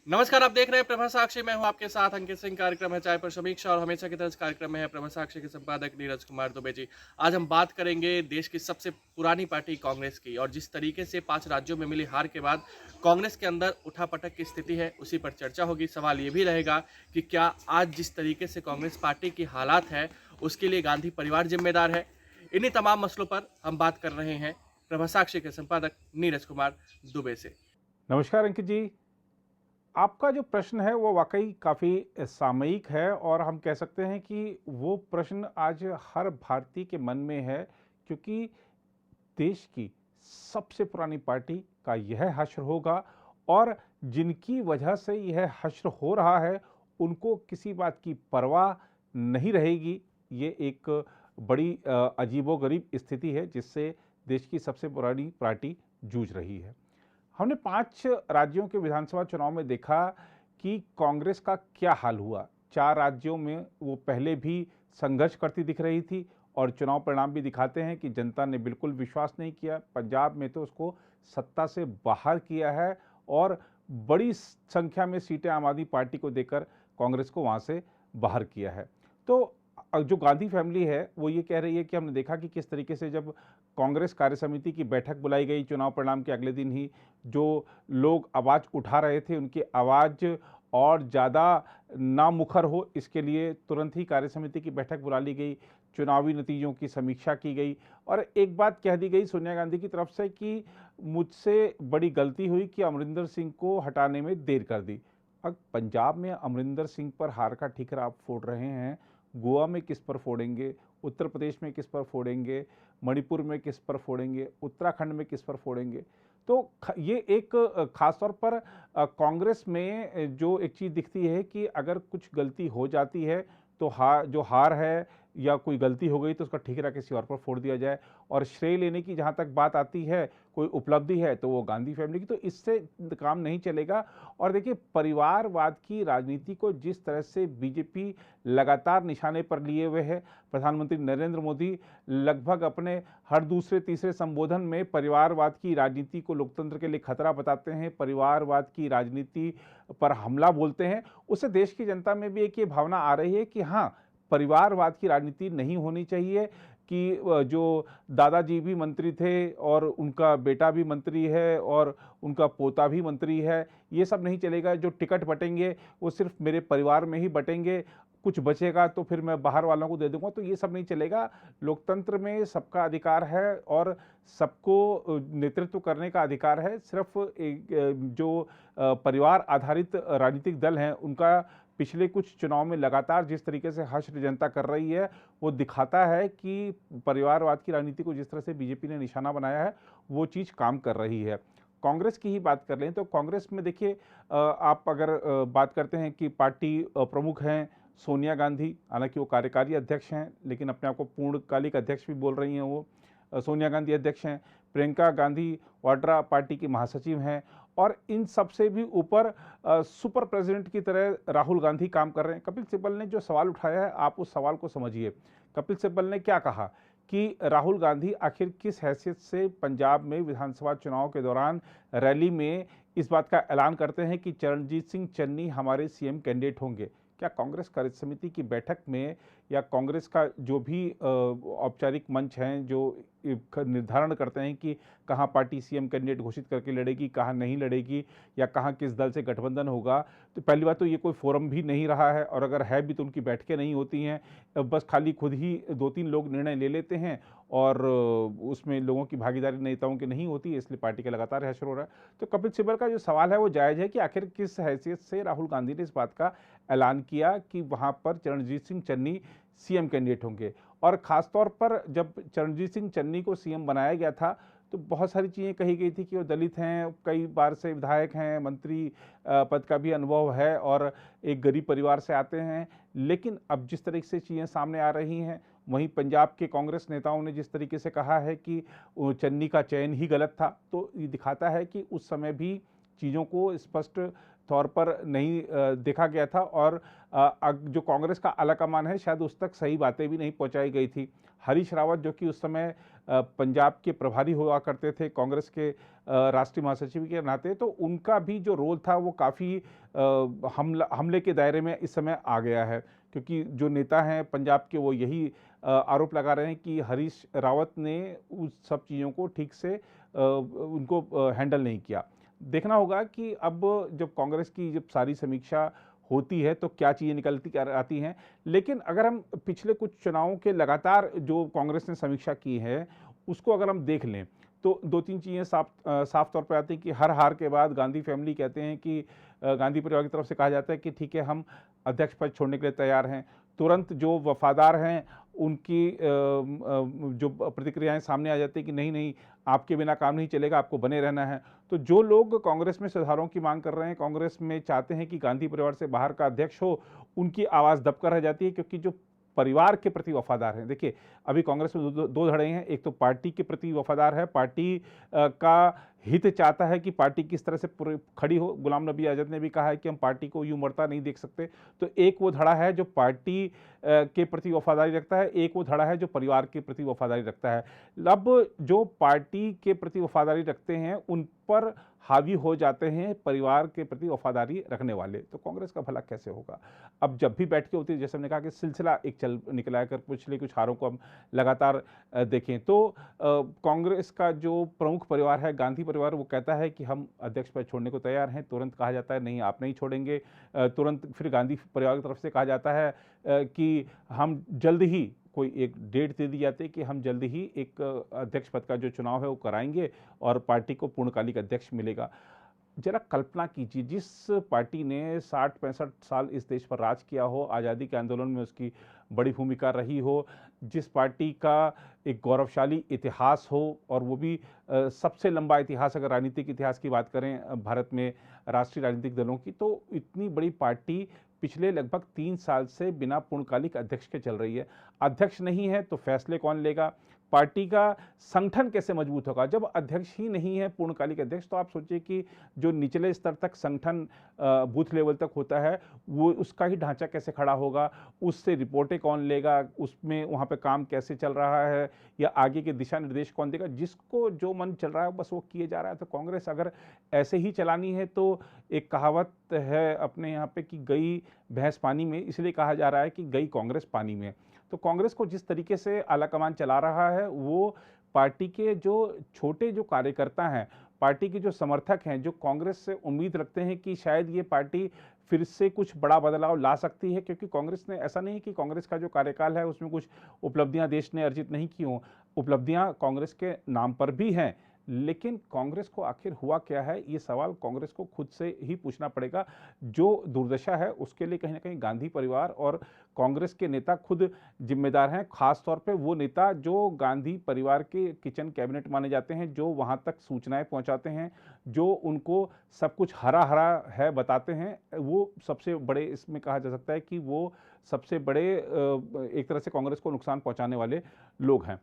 नमस्कार, आप देख रहे हैं प्रभा साक्षी। मैं हूं आपके साथ अंकित सिंह। कार्यक्रम है चाय पर समीक्षा और हमेशा की तरह इस कार्यक्रम में है प्रभा साक्षी के संपादक नीरज कुमार दुबे जी। आज हम बात करेंगे देश की सबसे पुरानी पार्टी कांग्रेस की, और जिस तरीके से 5 राज्यों में मिली हार के बाद कांग्रेस के अंदर उठापटक की स्थिति है, उसी पर चर्चा होगी। सवाल ये भी रहेगा कि क्या आज जिस तरीके से कांग्रेस पार्टी की हालात है, उसके लिए गांधी परिवार जिम्मेदार है? इन्हीं तमाम मसलों पर हम बात कर रहे हैं प्रभा साक्षी के संपादक नीरज कुमार दुबे से। नमस्कार अंकित जी। आपका जो प्रश्न है वो वाकई काफ़ी सामयिक है और हम कह सकते हैं कि वो प्रश्न आज हर भारतीय के मन में है, क्योंकि देश की सबसे पुरानी पार्टी का यह हश्र होगा और जिनकी वजह से यह हश्र हो रहा है उनको किसी बात की परवाह नहीं रहेगी। ये एक बड़ी अजीबोगरीब स्थिति है जिससे देश की सबसे पुरानी पार्टी जूझ रही है। हमने 5 राज्यों के विधानसभा चुनाव में देखा कि कांग्रेस का क्या हाल हुआ। 4 राज्यों में वो पहले भी संघर्ष करती दिख रही थी और चुनाव परिणाम भी दिखाते हैं कि जनता ने बिल्कुल विश्वास नहीं किया। पंजाब में तो उसको सत्ता से बाहर किया है और बड़ी संख्या में सीटें आम आदमी पार्टी को देकर कांग्रेस को वहाँ से बाहर किया है। तो जो गांधी फैमिली है वो ये कह रही है कि हमने देखा कि किस तरीके से जब कांग्रेस कार्य समिति की बैठक बुलाई गई चुनाव परिणाम के अगले दिन ही, जो लोग आवाज़ उठा रहे थे उनकी आवाज़ और ज़्यादा नामुखर हो इसके लिए तुरंत ही कार्य समिति की बैठक बुला ली गई, चुनावी नतीजों की समीक्षा की गई और एक बात कह दी गई सोनिया गांधी की तरफ से कि मुझसे बड़ी गलती हुई कि अमरिंदर सिंह को हटाने में देर कर दी। अब पंजाब में अमरिंदर सिंह पर हार का ठीकरा आप फोड़ रहे हैं, गोवा में किस पर फोड़ेंगे, उत्तर प्रदेश में किस पर फोड़ेंगे, मणिपुर में किस पर फोड़ेंगे, उत्तराखंड में किस पर फोड़ेंगे। तो ये एक खास तौर पर कांग्रेस में जो एक चीज़ दिखती है कि अगर कुछ गलती हो जाती है तो जो हार है या कोई गलती हो गई तो उसका ठीकरा किसी और पर फोड़ दिया जाए और श्रेय लेने की जहाँ तक बात आती है, कोई उपलब्धि है तो वो गांधी फैमिली की, तो इससे काम नहीं चलेगा। और देखिए, परिवारवाद की राजनीति को जिस तरह से बीजेपी लगातार निशाने पर लिए हुए है, प्रधानमंत्री नरेंद्र मोदी लगभग अपने हर दूसरे तीसरे संबोधन में परिवारवाद की राजनीति को लोकतंत्र के लिए खतरा बताते हैं, परिवारवाद की राजनीति पर हमला बोलते हैं। उससे देश की जनता में भी एक ये भावना आ रही है कि हाँ, परिवारवाद की राजनीति नहीं होनी चाहिए, कि जो दादाजी भी मंत्री थे और उनका बेटा भी मंत्री है और उनका पोता भी मंत्री है, ये सब नहीं चलेगा। जो टिकट बटेंगे वो सिर्फ मेरे परिवार में ही बटेंगे, कुछ बचेगा तो फिर मैं बाहर वालों को दे दूंगा, तो ये सब नहीं चलेगा। लोकतंत्र में सबका अधिकार है और सबको नेतृत्व करने का अधिकार है। सिर्फ जो परिवार आधारित राजनीतिक दल हैं उनका पिछले कुछ चुनाव में लगातार जिस तरीके से हश्र जनता कर रही है वो दिखाता है कि परिवारवाद की राजनीति को जिस तरह से बीजेपी ने निशाना बनाया है वो चीज़ काम कर रही है। कांग्रेस की ही बात कर लें तो कांग्रेस में देखिए, आप अगर बात करते हैं कि पार्टी प्रमुख हैं सोनिया गांधी, हालांकि वो कार्यकारी अध्यक्ष हैं लेकिन अपने आप को पूर्णकालिक अध्यक्ष भी बोल रही हैं। वो सोनिया गांधी अध्यक्ष हैं, प्रियंका गांधी वाड्रा पार्टी की महासचिव हैं और इन सबसे भी ऊपर सुपर प्रेसिडेंट की तरह राहुल गांधी काम कर रहे हैं। कपिल सिब्बल ने जो सवाल उठाया है आप उस सवाल को समझिए। कपिल सिब्बल ने क्या कहा कि राहुल गांधी आखिर किस हैसियत से पंजाब में विधानसभा चुनाव के दौरान रैली में इस बात का ऐलान करते हैं कि चरणजीत सिंह चन्नी हमारे सीएम कैंडिडेट होंगे। क्या कांग्रेस कार्य समिति की बैठक में या कांग्रेस का जो भी औपचारिक मंच हैं जो निर्धारण करते हैं कि कहाँ पार्टी सीएम कैंडिडेट घोषित करके लड़ेगी, कहाँ नहीं लड़ेगी या कहाँ किस दल से गठबंधन होगा, तो पहली बात तो ये कोई फोरम भी नहीं रहा है और अगर है भी तो उनकी बैठकें नहीं होती हैं। बस खाली खुद ही 2-3 लोग निर्णय ले लेते हैं और उसमें लोगों की भागीदारी नेताओं की नहीं होती है, इसलिए पार्टी का लगातार हश्र हो रहा है। तो कपिल सिब्बल का जो सवाल है वो जायज़ है कि आखिर किस हैसियत से राहुल गांधी ने इस बात का ऐलान किया कि वहाँ पर चरणजीत सिंह चन्नी सीएम कैंडिडेट होंगे। और ख़ास तौर पर जब चरणजीत सिंह चन्नी को सीएम बनाया गया था तो बहुत सारी चीज़ें कही गई थी कि वो दलित हैं, कई बार से विधायक हैं, मंत्री पद का भी अनुभव है और एक गरीब परिवार से आते हैं। लेकिन अब जिस तरीके से चीज़ें सामने आ रही हैं, वहीं पंजाब के कांग्रेस नेताओं ने जिस तरीके से कहा है कि चन्नी का चयन ही गलत था, तो ये दिखाता है कि उस समय भी चीज़ों को स्पष्ट तौर पर नहीं देखा गया था और जो कांग्रेस का आलाकमान है शायद उस तक सही बातें भी नहीं पहुंचाई गई थी। हरीश रावत जो कि उस समय पंजाब के प्रभारी हुआ करते थे कांग्रेस के राष्ट्रीय महासचिव के नाते, तो उनका भी जो रोल था वो काफ़ी हमले के दायरे में इस समय आ गया है, क्योंकि जो नेता हैं पंजाब के वो यही आरोप लगा रहे हैं कि हरीश रावत ने उस सब चीज़ों को ठीक से उनको हैंडल नहीं किया। देखना होगा कि अब जब कांग्रेस की जब सारी समीक्षा होती है तो क्या चीज़ें निकलती आती हैं। लेकिन अगर हम पिछले कुछ चुनावों के लगातार जो कांग्रेस ने समीक्षा की है उसको अगर हम देख लें तो दो तीन चीज़ें साफ तौर पर आती हैं कि हर हार के बाद गांधी फैमिली कहते हैं कि गांधी परिवार की तरफ से कहा जाता है कि ठीक है, हम अध्यक्ष पद छोड़ने के लिए तैयार हैं। तुरंत जो वफादार हैं उनकी जो प्रतिक्रियाएं सामने आ जाती है कि नहीं नहीं, आपके बिना काम नहीं चलेगा, आपको बने रहना है। तो जो लोग कांग्रेस में सुधारों की मांग कर रहे हैं, कांग्रेस में चाहते हैं कि गांधी परिवार से बाहर का अध्यक्ष हो, उनकी आवाज़ दबकर रह जाती है, क्योंकि जो परिवार के प्रति वफादार हैं, देखिए अभी कांग्रेस में दो धड़े हैं। एक तो पार्टी के प्रति वफादार है, पार्टी का हित चाहता है कि पार्टी किस तरह से खड़ी हो। गुलाम नबी आज़ाद ने भी कहा है कि हम पार्टी को यूं मरता नहीं देख सकते। तो एक वो धड़ा है जो पार्टी के प्रति वफादारी रखता है, एक वो धड़ा है जो परिवार के प्रति वफादारी रखता है। अब जो पार्टी के प्रति वफादारी रखते हैं उन पर हावी हो जाते हैं परिवार के प्रति वफादारी रखने वाले, तो कांग्रेस का भला कैसे होगा। अब जब भी बैठकें होती है, जैसे हमने कहा कि सिलसिला एक चल निकला है, अगर पिछले कुछ हारों को हम लगातार देखें तो कांग्रेस का जो प्रमुख परिवार है गांधी परिवार, वो कहता है कि हम अध्यक्ष पद छोड़ने को तैयार हैं। तुरंत कहा जाता है नहीं, आप नहीं छोड़ेंगे। तुरंत फिर गांधी परिवार की तरफ से कहा जाता है कि हम जल्द ही, कोई एक डेट दे दी जाती है कि हम जल्दी ही एक अध्यक्ष पद का जो चुनाव है वो कराएंगे और पार्टी को पूर्णकालिक अध्यक्ष मिलेगा। जरा कल्पना कीजिए, जिस पार्टी ने 60-65 साल इस देश पर राज किया हो, आज़ादी के आंदोलन में उसकी बड़ी भूमिका रही हो, जिस पार्टी का एक गौरवशाली इतिहास हो, और वो भी सबसे लंबा इतिहास अगर राजनीतिक इतिहास की बात करें भारत में राष्ट्रीय राजनीतिक दलों की, तो इतनी बड़ी पार्टी पिछले लगभग 3 साल से बिना पूर्णकालिक अध्यक्ष के चल रही है। अध्यक्ष नहीं है तो फैसले कौन लेगा, पार्टी का संगठन कैसे मजबूत होगा। जब अध्यक्ष ही नहीं है पूर्णकालिक अध्यक्ष, तो आप सोचिए कि जो निचले स्तर तक संगठन बूथ लेवल तक होता है वो उसका ही ढांचा कैसे खड़ा होगा, उससे रिपोर्टें कौन लेगा, उसमें वहाँ पे काम कैसे चल रहा है, या आगे के दिशा निर्देश कौन देगा। जिसको जो मन चल रहा है बस वो किए जा रहा है। तो कांग्रेस अगर ऐसे ही चलानी है तो एक कहावत है अपने यहाँ पे कि गई भैंस पानी में, इसलिए कहा जा रहा है कि गई कांग्रेस पानी में। तो कांग्रेस को जिस तरीके से आलाकमान चला रहा है, वो पार्टी के जो छोटे जो कार्यकर्ता हैं, पार्टी के जो समर्थक हैं, जो कांग्रेस से उम्मीद रखते हैं कि शायद ये पार्टी फिर से कुछ बड़ा बदलाव ला सकती है, क्योंकि कांग्रेस ने, ऐसा नहीं है कि कांग्रेस का जो कार्यकाल है उसमें कुछ उपलब्धियां देश ने अर्जित नहीं की हों, उपलब्धियां कांग्रेस के नाम पर भी हैं, लेकिन कांग्रेस को आखिर हुआ क्या है, ये सवाल कांग्रेस को खुद से ही पूछना पड़ेगा। जो दुर्दशा है उसके लिए कहीं ना कहीं गांधी परिवार और कांग्रेस के नेता खुद जिम्मेदार हैं, खास तौर पे वो नेता जो गांधी परिवार के किचन कैबिनेट माने जाते हैं, जो वहां तक सूचनाएं पहुंचाते हैं, जो उनको सब कुछ हरा हरा है बताते हैं, वो सबसे बड़े, इसमें कहा जा सकता है कि वो सबसे बड़े एक तरह से कांग्रेस को नुकसान पहुंचाने वाले लोग हैं।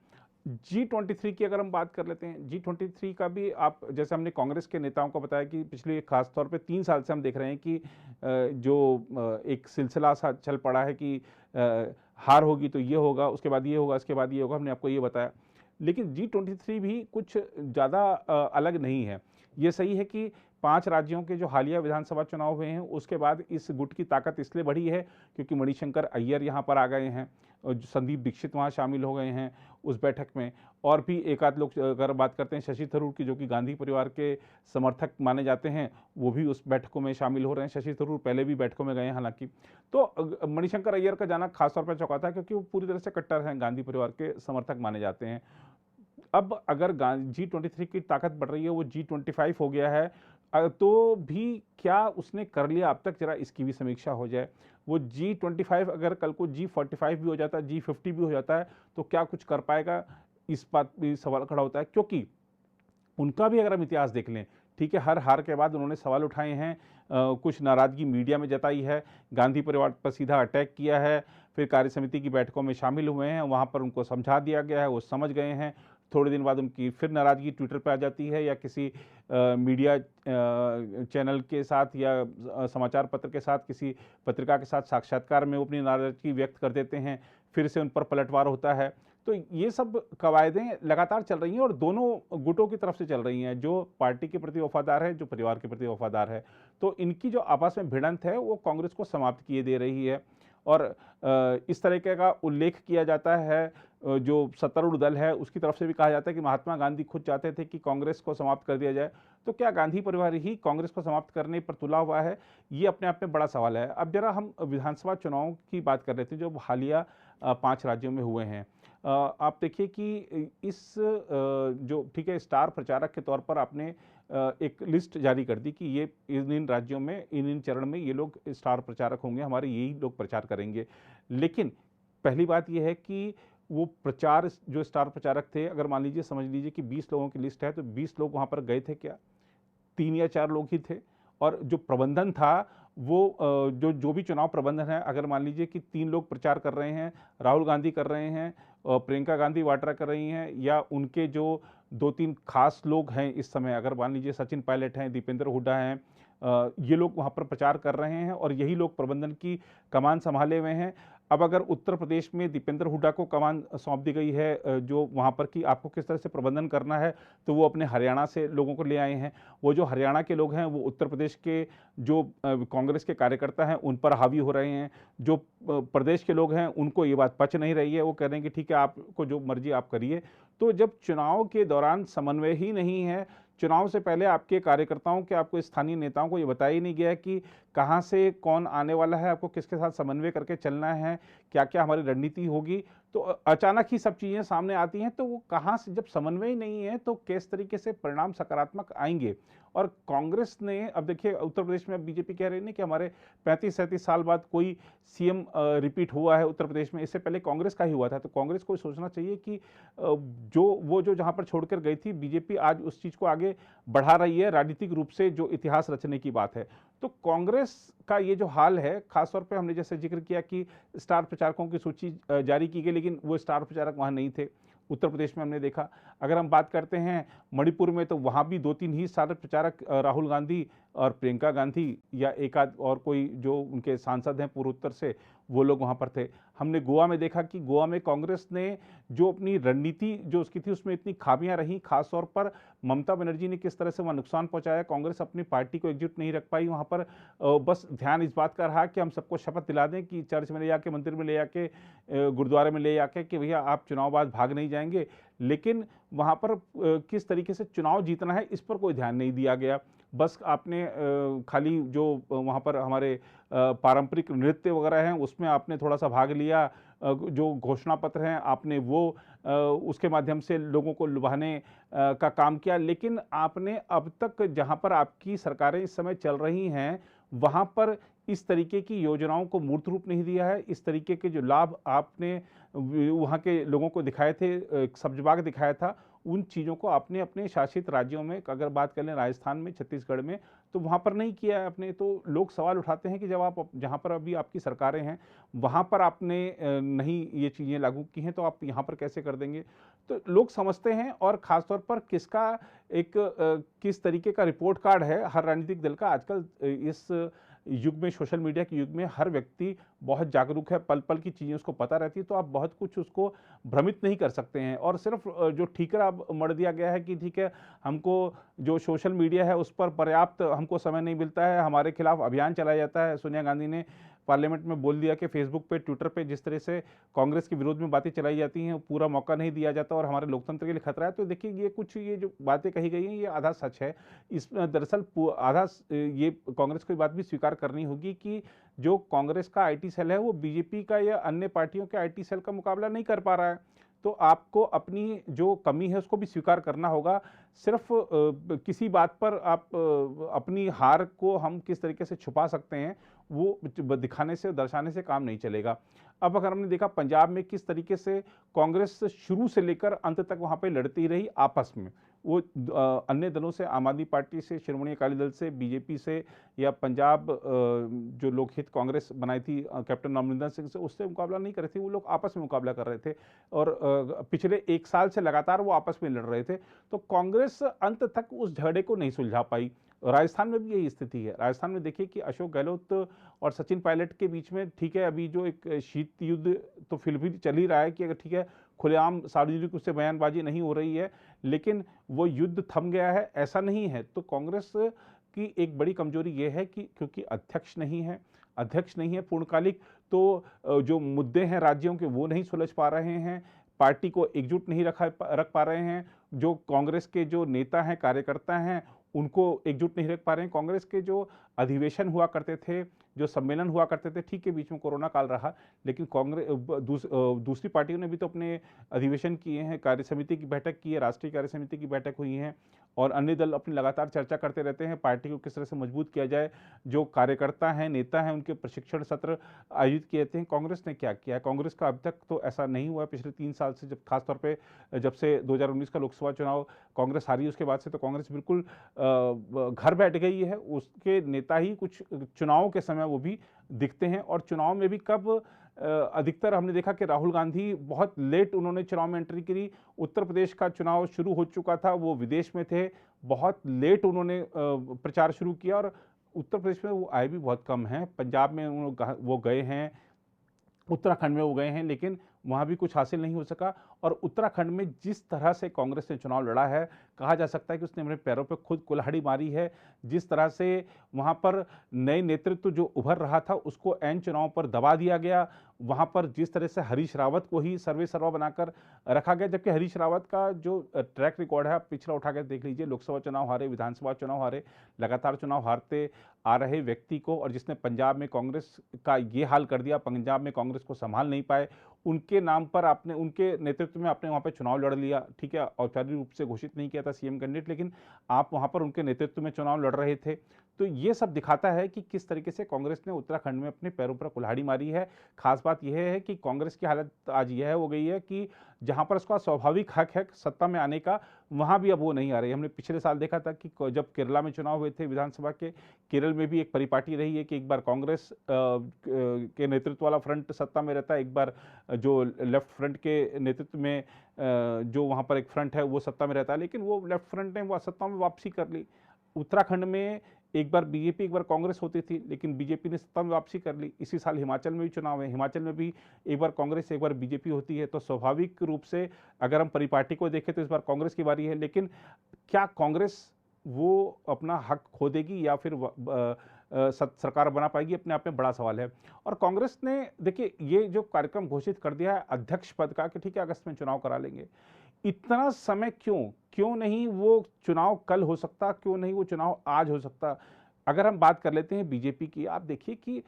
G23 की अगर हम बात कर लेते हैं, G23 का भी, आप जैसे हमने कांग्रेस के नेताओं को बताया कि पिछले खास तौर पे 3 साल से हम देख रहे हैं कि जो एक सिलसिला सा चल पड़ा है कि हार होगी तो ये होगा, उसके बाद ये होगा, उसके बाद ये होगा, हमने आपको ये बताया। लेकिन G23 भी कुछ ज़्यादा अलग नहीं है। ये सही है कि 5 राज्यों के जो हालिया विधानसभा चुनाव हुए हैं उसके बाद इस गुट की ताकत इसलिए बढ़ी है क्योंकि मणिशंकर अय्यर यहाँ पर आ गए हैं, संदीप दीक्षित वहाँ शामिल हो गए हैं उस बैठक में, और भी एक आध लोग, अगर बात करते हैं शशि थरूर की, जो कि गांधी परिवार के समर्थक माने जाते हैं, वो भी उस बैठकों में शामिल हो रहे हैं। शशि थरूर पहले भी बैठकों में गए हैं हालांकि। तो मणिशंकर अय्यर का जाना खासतौर पर चौंकाता है क्योंकि वो पूरी तरह से कट्टर हैं, गांधी परिवार के समर्थक माने जाते हैं। अब अगर G23 की ताकत बढ़ रही है, वो G25 हो गया है, तो भी क्या उसने कर लिया अब तक, जरा इसकी भी समीक्षा हो जाए। वो G25 अगर कल को G45 भी हो जाता है, G50 भी हो जाता है, तो क्या कुछ कर पाएगा, इस बात भी सवाल खड़ा होता है। क्योंकि उनका भी अगर हम इतिहास देख लें, ठीक है, हर हार के बाद उन्होंने सवाल उठाए हैं, कुछ नाराजगी मीडिया में जताई है, गांधी परिवार पर सीधा अटैक किया है, फिर कार्य समिति की बैठकों में शामिल हुए हैं, वहाँ पर उनको समझा दिया गया है, वो समझ गए हैं। थोड़े दिन बाद उनकी फिर नाराज़गी ट्विटर पे आ जाती है या किसी मीडिया चैनल के साथ या समाचार पत्र के साथ, किसी पत्रिका के साथ साक्षात्कार में वो अपनी नाराज़गी व्यक्त कर देते हैं, फिर से उन पर पलटवार होता है। तो ये सब कवायदें लगातार चल रही हैं और दोनों गुटों की तरफ से चल रही हैं, जो पार्टी के प्रति वफादार है, जो परिवार के प्रति वफादार है। तो इनकी जो आपस में भिड़ंत है वो कांग्रेस को समाप्त किए दे रही है। और इस तरीके का उल्लेख किया जाता है, जो सत्तारूढ़ दल है उसकी तरफ से भी कहा जाता है कि महात्मा गांधी खुद चाहते थे कि कांग्रेस को समाप्त कर दिया जाए। तो क्या गांधी परिवार ही कांग्रेस को समाप्त करने पर तुला हुआ है? ये अपने आप में बड़ा सवाल है। अब जरा हम विधानसभा चुनाव की बात कर लेते हैं जो हालिया 5 राज्यों में हुए हैं। आप देखिए कि इस जो ठीक है, स्टार प्रचारक के तौर पर आपने एक लिस्ट जारी कर दी कि ये इन राज्यों में इन चरण में ये लोग स्टार प्रचारक होंगे, हमारे यही लोग प्रचार करेंगे। लेकिन पहली बात ये है कि वो प्रचार जो स्टार प्रचारक थे, अगर मान लीजिए समझ लीजिए कि 20 लोगों की लिस्ट है, तो 20 लोग वहाँ पर गए थे क्या? 3 या 4 लोग ही थे। और जो प्रबंधन था वो जो भी चुनाव प्रबंधन है, अगर मान लीजिए कि 3 लोग प्रचार कर रहे हैं, राहुल गांधी कर रहे हैं, प्रियंका गांधी वाड्रा कर रही हैं, या उनके जो 2-3 खास लोग हैं इस समय, अगर मान लीजिए सचिन पायलट हैं, दीपेंद्र हुड्डा हैं, ये लोग वहाँ पर प्रचार कर रहे हैं और यही लोग प्रबंधन की कमान संभाले हुए हैं। अब अगर उत्तर प्रदेश में दीपेंद्र हुड्डा को कमान सौंप दी गई है, जो वहाँ पर कि आपको किस तरह से प्रबंधन करना है, तो वो अपने हरियाणा से लोगों को ले आए हैं। वो जो हरियाणा के लोग हैं वो उत्तर प्रदेश के जो कांग्रेस के कार्यकर्ता हैं उन पर हावी हो रहे हैं। जो प्रदेश के लोग हैं उनको ये बात पच नहीं रही है, वो कह रहे हैं कि ठीक है, आपको जो मर्जी आप करिए। तो जब चुनाव के दौरान समन्वय ही नहीं है, चुनाव से पहले आपके कार्यकर्ताओं के, आपको स्थानीय नेताओं को ये बताया ही नहीं गया कि कहाँ से कौन आने वाला है, आपको किसके साथ समन्वय करके चलना है, क्या क्या हमारी रणनीति होगी, तो अचानक ही सब चीज़ें सामने आती हैं। तो वो कहाँ से, जब समन्वय ही नहीं है तो किस तरीके से परिणाम सकारात्मक आएंगे? और कांग्रेस ने, अब देखिए उत्तर प्रदेश में बीजेपी कह रही है कि हमारे 35-37 साल बाद कोई सीएम रिपीट हुआ है उत्तर प्रदेश में, इससे पहले कांग्रेस का ही हुआ था। तो कांग्रेस को सोचना चाहिए कि जो जहां पर छोड़कर गई थी, बीजेपी आज उस चीज को आगे बढ़ा रही है, राजनीतिक रूप से जो इतिहास रचने की बात है। तो कांग्रेस का ये जो हाल है, खासतौर पे हमने जैसे जिक्र किया कि स्टार प्रचारकों की सूची जारी की गई, लेकिन वो स्टार प्रचारक वहां नहीं थे। उत्तर प्रदेश में हमने देखा। अगर हम बात करते हैं मणिपुर में, तो वहाँ भी 2-3 ही स्टार प्रचारक राहुल गांधी और प्रियंका गांधी या एक आध और कोई जो उनके सांसद हैं पूर्वोत्तर से, वो लोग वहाँ पर थे। हमने गोवा में देखा कि गोवा में कांग्रेस ने जो अपनी रणनीति जो उसकी थी उसमें इतनी खामियां रहीं, खासतौर पर ममता बनर्जी ने किस तरह से वहाँ नुकसान पहुंचाया, कांग्रेस अपनी पार्टी को एकजुट नहीं रख पाई वहाँ पर। बस ध्यान इस बात का रहा कि हम सबको शपथ दिला दें कि चर्च में ले जाके, मंदिर में ले जाके, गुरुद्वारे में ले जाके कि भैया आप चुनाव बाद भाग नहीं जाएंगे। लेकिन वहाँ पर किस तरीके से चुनाव जीतना है इस पर कोई ध्यान नहीं दिया गया। बस आपने खाली जो वहाँ पर हमारे पारंपरिक नृत्य वगैरह हैं उसमें आपने थोड़ा सा भाग लिया, जो घोषणा पत्र हैं आपने वो उसके माध्यम से लोगों को लुभाने का काम किया। लेकिन आपने अब तक जहाँ पर आपकी सरकारें इस समय चल रही हैं वहाँ पर इस तरीके की योजनाओं को मूर्त रूप नहीं दिया है। इस तरीके के जो लाभ आपने वहाँ के लोगों को दिखाए थे, सब्जबाग दिखाया था, उन चीज़ों को आपने अपने शासित राज्यों में, अगर बात कर लें राजस्थान में, छत्तीसगढ़ में, तो वहाँ पर नहीं किया है आपने। तो लोग सवाल उठाते हैं कि जब आप जहाँ पर अभी आपकी सरकारें हैं वहाँ पर आपने नहीं ये चीज़ें लागू की हैं, तो आप यहाँ पर कैसे कर देंगे? तो लोग समझते हैं। और ख़ासतौर पर किसका एक किस तरीके का रिपोर्ट कार्ड है हर राजनीतिक दल का। आजकल इस युग में, सोशल मीडिया के युग में, हर व्यक्ति बहुत जागरूक है, पल पल की चीज़ें उसको पता रहती है, तो आप बहुत कुछ उसको भ्रमित नहीं कर सकते हैं। और सिर्फ जो ठीकरा अब मढ़ दिया गया है कि ठीक है, हमको जो सोशल मीडिया है उस पर पर्याप्त हमको समय नहीं मिलता है, हमारे खिलाफ अभियान चलाया जाता है। सोनिया गांधी ने पार्लियामेंट में बोल दिया कि फेसबुक पे, ट्विटर पे जिस तरह से कांग्रेस के विरोध में बातें चलाई जाती हैं पूरा मौका नहीं दिया जाता और हमारे लोकतंत्र के लिए खतरा है। तो देखिए, ये जो बातें कही गई हैं ये आधा सच है। इसमें दरअसल आधा ये कांग्रेस को बात भी स्वीकार करनी होगी कि जो कांग्रेस का आईटी सेल है वो बीजेपी का या अन्य पार्टियों के आईटी सेल का मुकाबला नहीं कर पा रहा है। तो आपको अपनी जो कमी है उसको भी स्वीकार करना होगा। सिर्फ किसी बात पर आप अपनी हार को हम किस तरीके से छुपा सकते हैं वो दिखाने से दर्शाने से काम नहीं चलेगा। अब अगर हमने देखा पंजाब में किस तरीके से कांग्रेस शुरू से लेकर अंत तक वहां पे लड़ती रही आपस में, वो अन्य दलों से, आम आदमी पार्टी से, शिरोमणि अकाली दल से, बीजेपी से, या पंजाब जो लोकहित कांग्रेस बनाई थी कैप्टन अमरिंदर सिंह से, उससे मुकाबला नहीं कर रही थी। वो लोग आपस में मुकाबला कर रहे थे और पिछले 1 साल से लगातार वो आपस में लड़ रहे थे। तो कांग्रेस अंत तक उस झगड़े को नहीं सुलझा पाई। राजस्थान में भी यही स्थिति है। राजस्थान में देखिए कि अशोक गहलोत और सचिन पायलट के बीच में, ठीक है, अभी जो एक शीत युद्ध तो फिर भी चल ही रहा है कि अगर ठीक है खुलेआम सार्वजनिक रूप से बयानबाजी नहीं हो रही है, लेकिन वो युद्ध थम गया है ऐसा नहीं है। तो कांग्रेस की एक बड़ी कमजोरी ये है कि क्योंकि अध्यक्ष नहीं है पूर्णकालिक, तो जो मुद्दे हैं राज्यों के वो नहीं सुलझ पा रहे हैं, पार्टी को एकजुट नहीं रख पा रहे हैं, जो कांग्रेस के जो नेता हैं, कार्यकर्ता हैं, उनको एकजुट नहीं रख पा रहे हैं। कांग्रेस के जो अधिवेशन हुआ करते थे, जो सम्मेलन हुआ करते थे, ठीक है बीच में कोरोना काल रहा, लेकिन कांग्रेस दूसरी पार्टियों ने भी तो अपने अधिवेशन किए हैं, कार्य समिति की बैठक की है, राष्ट्रीय कार्य समिति की बैठक हुई है, और अन्य दल अपनी लगातार चर्चा करते रहते हैं पार्टी को किस तरह से मजबूत किया जाए। जो कार्यकर्ता हैं, नेता हैं, उनके प्रशिक्षण सत्र आयोजित किए जाते हैं। कांग्रेस ने क्या किया है? कांग्रेस का अब तक तो ऐसा नहीं हुआ है पिछले 3 साल से, जब खासतौर पे जब से 2019 का लोकसभा चुनाव कांग्रेस हारी, उसके बाद से तो कांग्रेस बिल्कुल घर बैठ गई है। उसके नेता ही कुछ चुनावों के समय वो भी दिखते हैं, और चुनाव में भी कब अधिकतर हमने देखा कि राहुल गांधी बहुत लेट उन्होंने चुनाव में एंट्री करी। उत्तर प्रदेश का चुनाव शुरू हो चुका था, वो विदेश में थे, बहुत लेट उन्होंने प्रचार शुरू किया, और उत्तर प्रदेश में वो आए भी बहुत कम हैं। पंजाब में वो गए हैं, उत्तराखंड में वो गए हैं, लेकिन वहाँ भी कुछ हासिल नहीं हो सका। और उत्तराखंड में जिस तरह से कांग्रेस ने चुनाव लड़ा है, कहा जा सकता है कि उसने अपने पैरों पर खुद कुल्हाड़ी मारी है। जिस तरह से वहाँ पर नए नेतृत्व जो उभर रहा था, उसको ऐन चुनाव पर दबा दिया गया। वहाँ पर जिस तरह से हरीश रावत को ही सर्वे सर्वा बनाकर रखा गया, जबकि हरीश रावत का जो ट्रैक रिकॉर्ड है, आप पिछला उठा कर देख लीजिए, लोकसभा चुनाव हारे, विधानसभा चुनाव हारे, लगातार चुनाव हारते आ रहे व्यक्ति को, और जिसने पंजाब में कांग्रेस का ये हाल कर दिया, पंजाब में कांग्रेस को संभाल नहीं पाए, उनके नाम पर आपने, उनके नेतृत्व में आपने वहाँ पर चुनाव लड़ लिया। ठीक है, औपचारिक रूप से घोषित नहीं किया था सीएम कैंडिडेट, लेकिन आप वहाँ पर उनके नेतृत्व में चुनाव लड़ रहे थे। तो ये सब दिखाता है कि किस तरीके से कांग्रेस ने उत्तराखंड में अपने पैरों पर कुल्हाड़ी मारी है। खास बात यह है कि कांग्रेस की हालत आज यह हो गई है कि जहां पर उसका स्वाभाविक हक है सत्ता में आने का, वहां भी अब वो नहीं आ रही। हमने पिछले साल देखा था कि जब केरला में चुनाव हुए थे विधानसभा के, केरल में भी एक परिपाटी रही है कि एक बार कांग्रेस के नेतृत्व वाला फ्रंट सत्ता में रहता है, एक बार जो लेफ्ट फ्रंट के नेतृत्व में जो वहां पर एक फ्रंट है वो सत्ता में रहता है, लेकिन वो लेफ्ट फ्रंट ने वो सत्ता में वापसी कर ली। उत्तराखंड में एक बार बीजेपी एक बार कांग्रेस होती थी, लेकिन बीजेपी ने सत्ता में वापसी कर ली। इसी साल हिमाचल में भी चुनाव है, हिमाचल में भी एक बार कांग्रेस एक बार बीजेपी होती है। तो स्वाभाविक रूप से अगर हम परिपाटी को देखें तो इस बार कांग्रेस की बारी है, लेकिन क्या कांग्रेस वो अपना हक खो देगी या फिर सरकार बना पाएगी, अपने आप में बड़ा सवाल है। और कांग्रेस ने देखिए ये जो कार्यक्रम घोषित कर दिया है अध्यक्ष पद का कि ठीक है अगस्त में चुनाव करा लेंगे, इतना समय क्यों नहीं वो चुनाव कल हो सकता, क्यों नहीं वो चुनाव आज हो सकता। अगर हम बात कर लेते हैं बीजेपी की, आप देखिए कि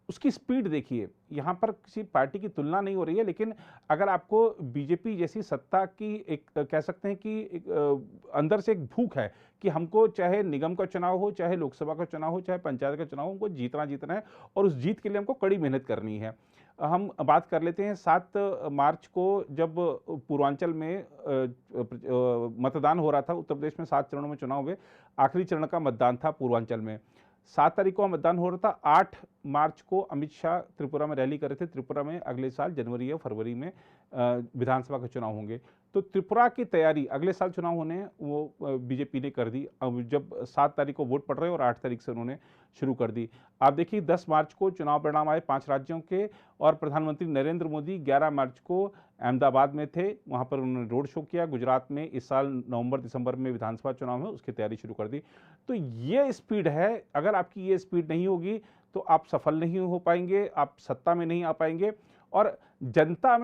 उसकी स्पीड देखिए, यहाँ पर किसी पार्टी की तुलना नहीं हो रही है, लेकिन अगर आपको बीजेपी जैसी सत्ता की एक कह सकते हैं कि एक अंदर से एक भूख है कि हमको चाहे निगम का चुनाव हो, चाहे लोकसभा का चुनाव हो, चाहे पंचायत का चुनाव हो, हमको जीतना है, और उस जीत के लिए हमको कड़ी मेहनत करनी है। हम बात कर लेते हैं 7 मार्च को जब पूर्वांचल में मतदान हो रहा था। उत्तर प्रदेश में 7 चरणों में चुनाव हुए, आखिरी चरण का मतदान था पूर्वांचल में। 7 तारीख को मतदान हो रहा था। 8 मार्च को अमित शाह त्रिपुरा में रैली कर रहे थे। त्रिपुरा में अगले साल जनवरी या फरवरी में विधानसभा के चुनाव होंगे, तो त्रिपुरा की तैयारी अगले साल चुनाव होने हैं वो बीजेपी ने कर दी। अब जब 7 तारीख को वोट पड़ रहे और 8 तारीख से उन्होंने शुरू कर दी। आप देखिए 10 मार्च को चुनाव परिणाम आए 5 राज्यों के, और प्रधानमंत्री नरेंद्र मोदी 11 मार्च को अहमदाबाद में थे, वहां पर उन्होंने रोड शो किया। गुजरात में इस साल नवंबर दिसंबर में विधानसभा चुनाव है, उसकी तैयारी शुरू कर दी। तो ये स्पीड है, अगर आपकी ये स्पीड नहीं होगी तो आप सफल नहीं हो पाएंगे, आप सत्ता में नहीं आ पाएंगे। और जनता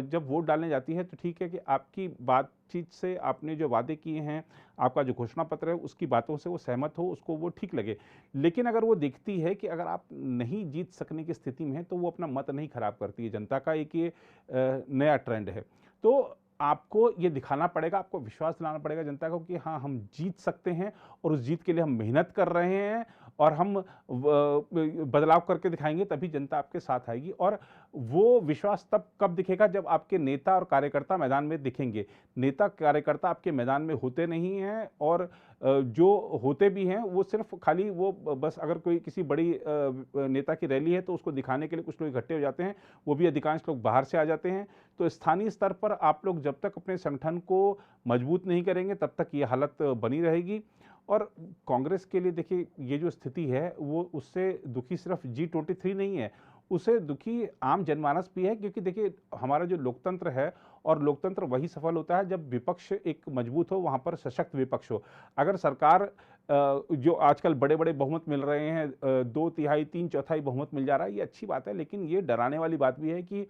जब वोट डालने जाती है तो ठीक है कि आपकी बातचीत से, आपने जो वादे किए हैं, आपका जो घोषणा पत्र है, उसकी बातों से वो सहमत हो, उसको वो ठीक लगे। लेकिन अगर वो देखती है कि अगर आप नहीं जीत सकने की स्थिति में है तो वो अपना मत नहीं खराब करती है। जनता का एक ये नया ट्रेंड है। तो आपको ये दिखाना पड़ेगा, आपको विश्वास दिलाना पड़ेगा जनता को कि हाँ, हम जीत सकते हैं और उस जीत के लिए हम मेहनत कर रहे हैं और हम बदलाव करके दिखाएंगे, तभी जनता आपके साथ आएगी। और वो विश्वास तब कब दिखेगा, जब आपके नेता और कार्यकर्ता मैदान में दिखेंगे। नेता कार्यकर्ता आपके मैदान में होते नहीं हैं, और जो होते भी हैं वो सिर्फ खाली वो बस अगर कोई किसी बड़ी नेता की रैली है तो उसको दिखाने के लिए कुछ लोग इकट्ठे हो जाते हैं, वो भी अधिकांश लोग बाहर से आ जाते हैं। तो स्थानीय स्तर पर आप लोग जब तक अपने संगठन को मजबूत नहीं करेंगे तब तक ये हालत बनी रहेगी। और कांग्रेस के लिए देखिए, ये जो स्थिति है वो उससे दुखी सिर्फ G23 नहीं है, उसे दुखी आम जनमानस भी है। क्योंकि देखिए, हमारा जो लोकतंत्र है, और लोकतंत्र वही सफल होता है जब विपक्ष एक मजबूत हो, वहाँ पर सशक्त विपक्ष हो। अगर सरकार जो आजकल बड़े बड़े बहुमत मिल रहे हैं, 2/3 3/4 बहुमत मिल जा रहा है, ये अच्छी बात है, लेकिन ये डराने वाली बात भी है कि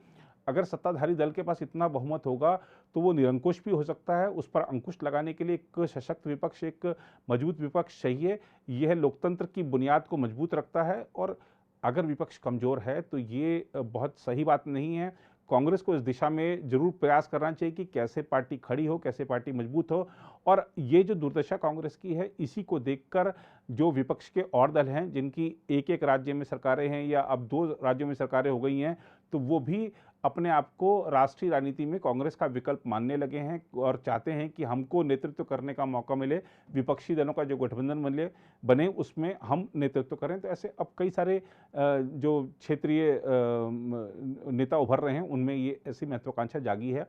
अगर सत्ताधारी दल के पास इतना बहुमत होगा तो वो निरंकुश भी हो सकता है। उस पर अंकुश लगाने के लिए एक सशक्त विपक्ष, एक मजबूत विपक्ष चाहिए। यह लोकतंत्र की बुनियाद को मजबूत रखता है, और अगर विपक्ष कमजोर है तो ये बहुत सही बात नहीं है। कांग्रेस को इस दिशा में जरूर प्रयास करना चाहिए कि कैसे पार्टी खड़ी हो, कैसे पार्टी मजबूत हो। और ये जो दुर्दशा कांग्रेस की है, इसी को देखकर जो विपक्ष के और दल हैं, जिनकी एक एक राज्य में सरकारें हैं या अब 2 राज्यों में सरकारें हो गई हैं, तो वो भी अपने आप को राष्ट्रीय राजनीति में कांग्रेस का विकल्प मानने लगे हैं और चाहते हैं कि हमको नेतृत्व करने का मौका मिले, विपक्षी दलों का जो गठबंधन बने उसमें हम नेतृत्व करें। तो ऐसे अब कई सारे जो क्षेत्रीय नेता उभर रहे हैं, उनमें ये ऐसी महत्वाकांक्षा जागी है।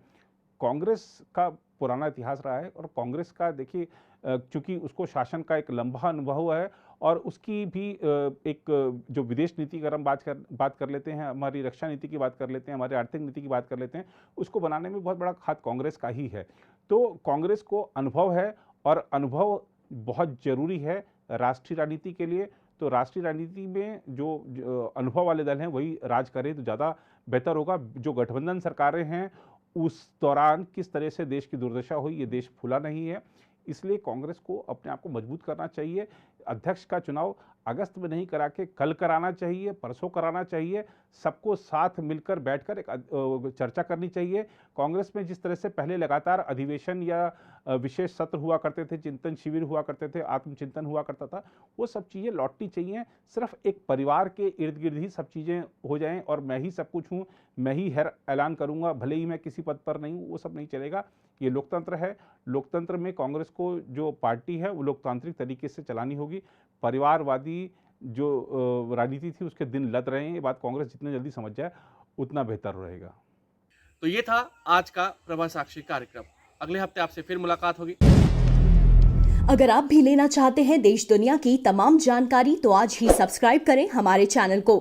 कांग्रेस का पुराना इतिहास रहा है, और कांग्रेस का देखिए, चूंकि उसको शासन का एक लंबा अनुभव है, और उसकी भी एक जो विदेश नीति अगर हम बात कर लेते हैं, हमारी रक्षा नीति की बात कर लेते हैं, हमारी आर्थिक नीति की बात कर लेते हैं, उसको बनाने में बहुत बड़ा हाथ कांग्रेस का ही है। तो कांग्रेस को अनुभव है, और अनुभव बहुत जरूरी है राष्ट्रीय राजनीति के लिए। तो राष्ट्रीय राजनीति में जो अनुभव वाले दल हैं वही राज करें तो ज़्यादा बेहतर होगा। जो गठबंधन सरकारें हैं उस दौरान किस तरह से देश की दुर्दशा हुई, ये देश फूला नहीं है। इसलिए कांग्रेस को अपने आप को मजबूत करना चाहिए। अध्यक्ष का चुनाव अगस्त में नहीं करा के कल कराना चाहिए, परसों कराना चाहिए। सबको साथ मिलकर बैठकर एक चर्चा करनी चाहिए। कांग्रेस में जिस तरह से पहले लगातार अधिवेशन या विशेष सत्र हुआ करते थे, चिंतन शिविर हुआ करते थे, आत्मचिंतन हुआ करता था, वो सब चीज़ें लौटनी चाहिए। सिर्फ एक परिवार के इर्द गिर्द ही सब चीज़ें हो जाएं, और मैं ही सब कुछ हूँ, मैं ही हर ऐलान करूँगा, भले ही मैं किसी पद पर नहीं हूँ, वो सब नहीं चलेगा। ये लोकतंत्र है। लोकतंत्र में कांग्रेस को जो पार्टी है वो लोकतांत्रिक तरीके से चलानी होगी। परिवारवादी जो राजनीति थी उसके दिन लद रहे हैं। ये बात कांग्रेस जितने जल्दी समझ जाए उतना बेहतर रहेगा। तो ये था आज का प्रभा साक्षी कार्यक्रम। अगले हफ्ते आपसे फिर मुलाकात होगी। अगर आप भी लेना चाहते हैं देश दुनिया की तमाम जानकारी, तो आज ही सब्सक्राइब करें हमारे चैनल को।